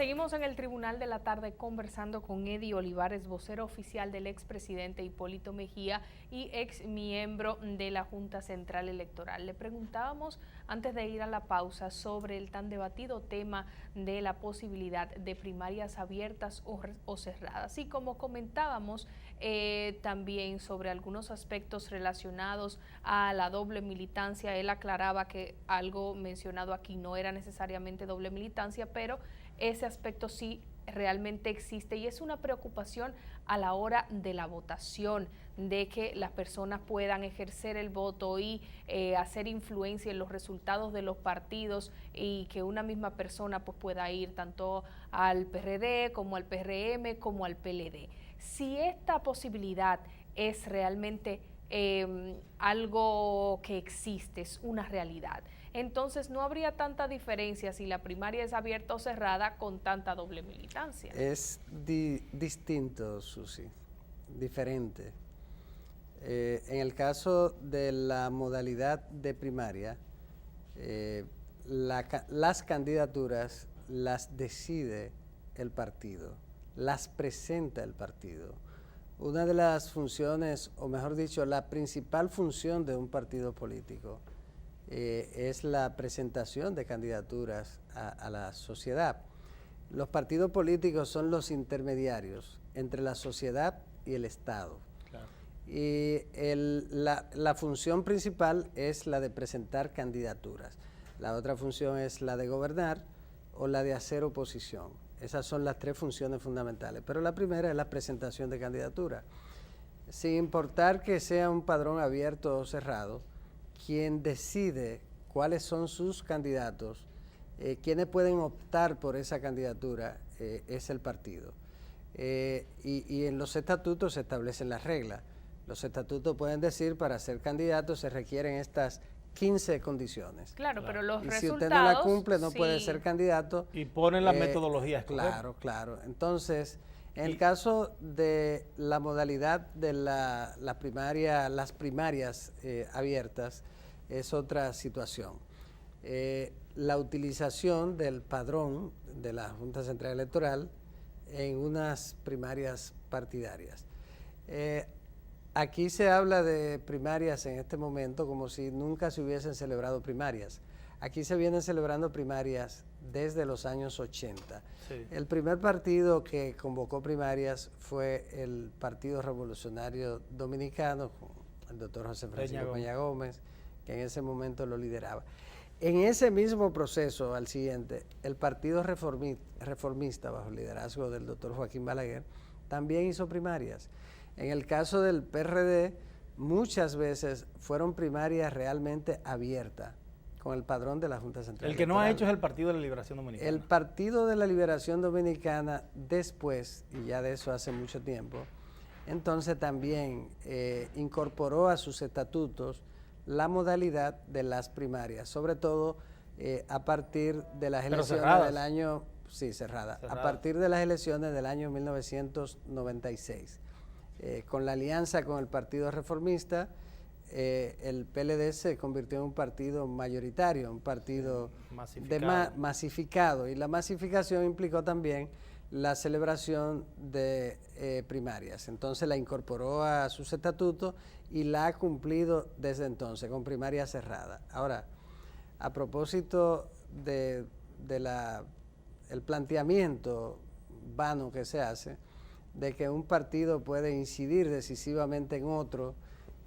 Seguimos en el Tribunal de la Tarde conversando con Eddie Olivares, vocero oficial del expresidente Hipólito Mejía y ex miembro de la Junta Central Electoral. Le preguntábamos antes de ir a la pausa sobre el tan debatido tema de la posibilidad de primarias abiertas o cerradas. Y como comentábamos también sobre algunos aspectos relacionados a la doble militancia, él aclaraba que algo mencionado aquí no era necesariamente doble militancia, pero ese aspecto sí realmente existe y es una preocupación a la hora de la votación, de que las personas puedan ejercer el voto y hacer influencia en los resultados de los partidos y que una misma persona pues pueda ir tanto al PRD como al PRM como al PLD. Si esta posibilidad es realmente algo que existe, es una realidad, entonces no habría tanta diferencia si la primaria es abierta o cerrada con tanta doble militancia. Es distinto, Susi, diferente. En el caso de la modalidad de primaria, las candidaturas las decide el partido, las presenta el partido. Una de las funciones, o mejor dicho, la principal función de un partido político es la presentación de candidaturas a la sociedad. Los partidos políticos son los intermediarios entre la sociedad y el Estado. Claro. Y la función principal es la de presentar candidaturas. La otra función es la de gobernar o la de hacer oposición. Esas son las tres funciones fundamentales. Pero la primera es la presentación de candidaturas. Sin importar que sea un padrón abierto o cerrado, quien decide cuáles son sus candidatos, quienes pueden optar por esa candidatura, es el partido. Y en los estatutos se establecen las reglas. Los estatutos pueden decir, para ser candidato se requieren estas 15 condiciones. Claro, pero los resultados... si usted no la cumple, no puede ser candidato. Y ponen las metodologías. Claro, claro. Entonces, en el caso de la modalidad de las primarias abiertas, es otra situación. La utilización del padrón de la Junta Central Electoral en unas primarias partidarias. Aquí se habla de primarias en este momento como si nunca se hubiesen celebrado primarias. Aquí se vienen celebrando primarias desde los años 80. Sí. El primer partido que convocó primarias fue el Partido Revolucionario Dominicano, con el doctor José Francisco Peña Gómez, que en ese momento lo lideraba. En ese mismo proceso, al siguiente, el Partido Reformista, bajo el liderazgo del doctor Joaquín Balaguer, también hizo primarias. En el caso del PRD, muchas veces fueron primarias realmente abiertas, con el padrón de la Junta Central Electoral. El que no ha hecho es el Partido de la Liberación Dominicana. El Partido de la Liberación Dominicana, después, y ya de eso hace mucho tiempo, entonces también incorporó a sus estatutos la modalidad de las primarias, sobre todo a partir de las elecciones del año... Sí, cerrada. A partir de las elecciones del año 1996. Con la alianza con el Partido Reformista, el PLD se convirtió en un partido mayoritario, un partido masificado. Y la masificación implicó también la celebración de primarias. Entonces la incorporó a sus estatutos y la ha cumplido desde entonces, con primaria cerrada. Ahora, a propósito del planteamiento vano que se hace, de que un partido puede incidir decisivamente en otro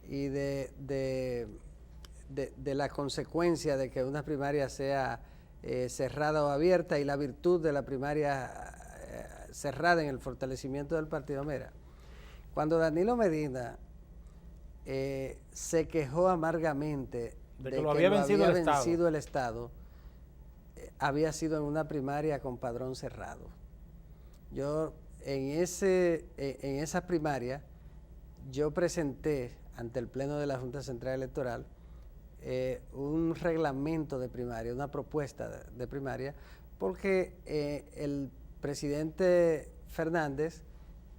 y de la consecuencia de que una primaria sea cerrada o abierta y la virtud de la primaria cerrada en el fortalecimiento del partido. Mira, cuando Danilo Medina se quejó amargamente de que lo había vencido el Estado, había sido en una primaria con padrón cerrado. Yo en esa primaria yo presenté ante el Pleno de la Junta Central Electoral un reglamento de primaria, una propuesta de primaria, porque el presidente Fernández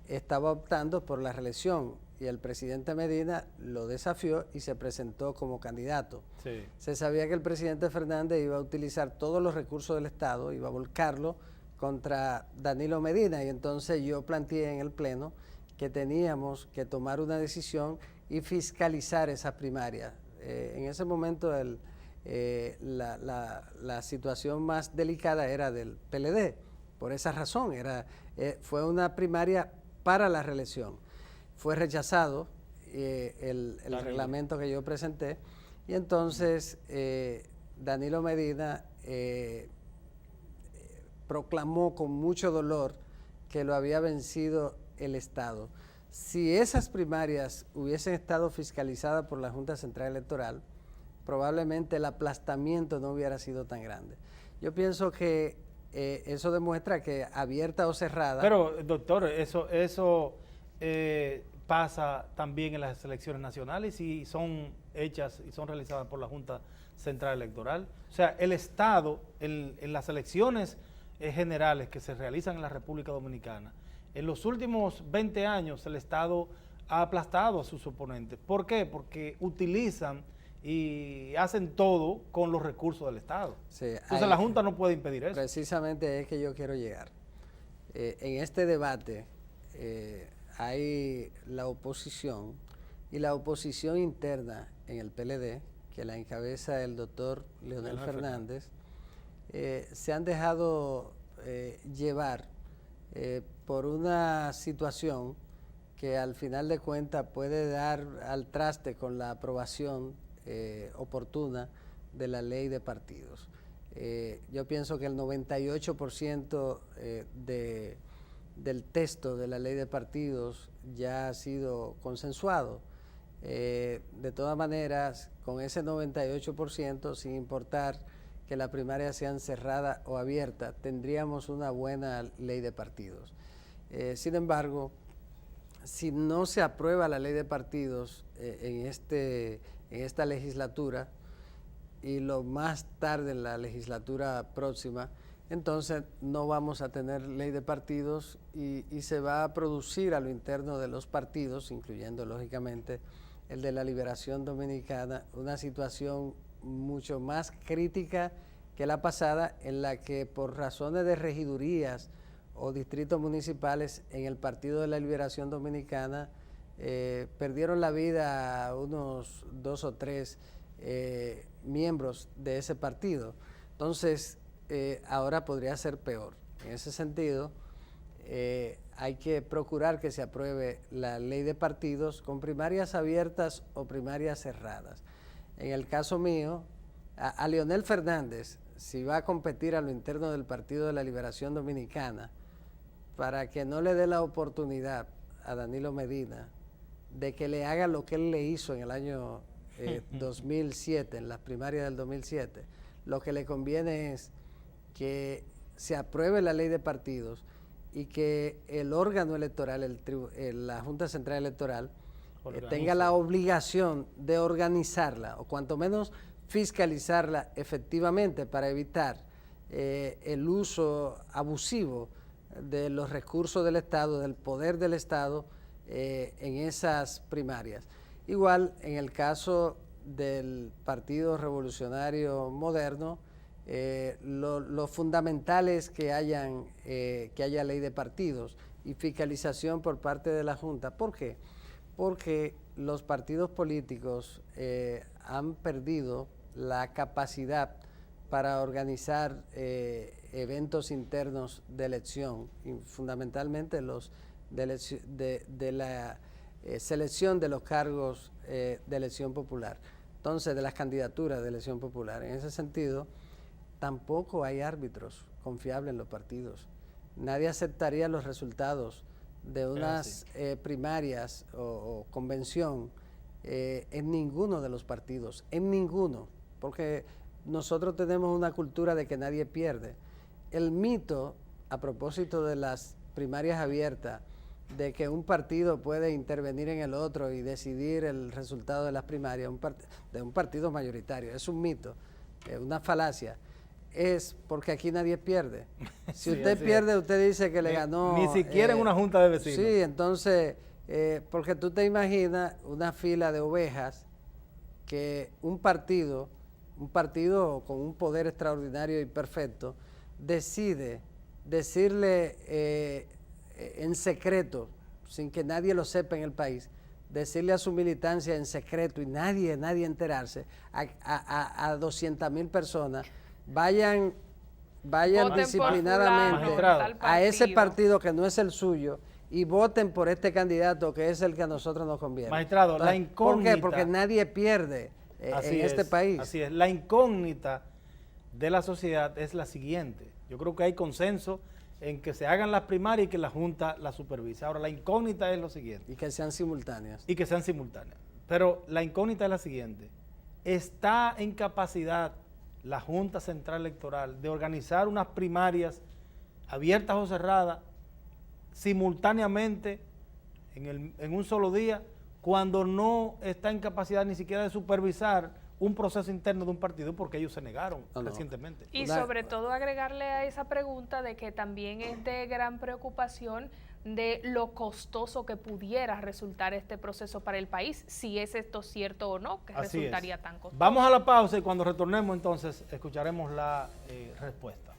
estaba optando por la reelección y el presidente Medina lo desafió y se presentó como candidato. Sí. Se sabía que el presidente Fernández iba a utilizar todos los recursos del Estado, iba a volcarlo contra Danilo Medina, y entonces yo planteé en el Pleno que teníamos que tomar una decisión y fiscalizar esas primarias. En ese momento la situación más delicada era del PLD, por esa razón, fue una primaria para la reelección. Fue rechazado el reglamento que yo presenté, y entonces Danilo Medina proclamó con mucho dolor que lo había vencido el Estado. Si esas primarias hubiesen estado fiscalizadas por la Junta Central Electoral, probablemente el aplastamiento no hubiera sido tan grande. Yo pienso que eso demuestra que abierta o cerrada... Pero, doctor, eso pasa también en las elecciones nacionales y son hechas y son realizadas por la Junta Central Electoral. O sea, el Estado, en las elecciones generales que se realizan en la República Dominicana, en los últimos 20 años el Estado ha aplastado a sus oponentes. ¿Por qué? Porque utilizan y hacen todo con los recursos del Estado. Sí, entonces la Junta no puede impedir eso. Precisamente es que yo quiero llegar. En este debate hay la oposición, y la oposición interna en el PLD, que la encabeza el doctor Leonel Fernández, se han dejado llevar por una situación que al final de cuentas puede dar al traste con la aprobación oportuna de la ley de partidos. Yo pienso que el 98% del texto de la ley de partidos ya ha sido consensuado. De todas maneras, con ese 98%, sin importar que las primarias sean cerradas o abiertas, tendríamos una buena ley de partidos. Sin embargo, si no se aprueba la ley de partidos en esta legislatura, y lo más tarde en la legislatura próxima, entonces no vamos a tener ley de partidos y se va a producir a lo interno de los partidos, incluyendo lógicamente el de la Liberación Dominicana, una situación mucho más crítica que la pasada, en la que por razones de regidurías o distritos municipales en el Partido de la Liberación Dominicana perdieron la vida unos 2 o 3 miembros de ese partido. Entonces, ahora podría ser peor. En ese sentido, hay que procurar que se apruebe la ley de partidos con primarias abiertas o primarias cerradas. En el caso mío, a Leonel Fernández, si va a competir a lo interno del Partido de la Liberación Dominicana, para que no le dé la oportunidad a Danilo Medina de que le haga lo que él le hizo en el año 2007, en las primarias del 2007, lo que le conviene es que se apruebe la ley de partidos y que el órgano electoral, la Junta Central Electoral, tenga la obligación de organizarla, o cuanto menos fiscalizarla efectivamente, para evitar el uso abusivo de los recursos del Estado, del poder del Estado en esas primarias. Igual en el caso del Partido Revolucionario Moderno, lo fundamental es que haya ley de partidos y fiscalización por parte de la Junta. ¿Por qué? Porque los partidos políticos han perdido la capacidad para organizar eventos internos de elección, y fundamentalmente los de la selección de los cargos de elección popular, entonces de las candidaturas de elección popular. En ese sentido, tampoco hay árbitros confiables en los partidos. Nadie aceptaría los resultados de unas primarias o convención en ninguno de los partidos, en ninguno, porque nosotros tenemos una cultura de que nadie pierde. El mito, a propósito de las primarias abiertas, de que un partido puede intervenir en el otro y decidir el resultado de las primarias de un partido mayoritario, es un mito, es una falacia. Es porque aquí nadie pierde. Si usted pierde, usted dice que le ganó. Ni siquiera en una junta de vecinos. Sí, entonces, porque tú te imaginas una fila de ovejas que un partido con un poder extraordinario y perfecto, decide decirle en secreto, sin que nadie lo sepa en el país, decirle a su militancia en secreto y nadie enterarse, a 200,000 personas, vayan disciplinadamente a ese partido que no es el suyo y voten por este candidato que es el que a nosotros nos conviene. Magistrado, la incógnita... ¿Por qué? Porque nadie pierde en este país. Así es, la incógnita de la sociedad es la siguiente. Yo creo que hay consenso en que se hagan las primarias y que la Junta las supervise. Ahora, la incógnita es lo siguiente. Y que sean simultáneas. Y que sean simultáneas. Pero la incógnita es la siguiente. ¿Está en capacidad la Junta Central Electoral de organizar unas primarias abiertas o cerradas simultáneamente en un solo día, cuando no está en capacidad ni siquiera de supervisar un proceso interno de un partido, porque ellos se negaron recientemente? Y sobre todo agregarle a esa pregunta de que también es de gran preocupación de lo costoso que pudiera resultar este proceso para el país, si es esto cierto o no, que resultaría tan costoso. Vamos a la pausa y cuando retornemos entonces escucharemos la respuesta.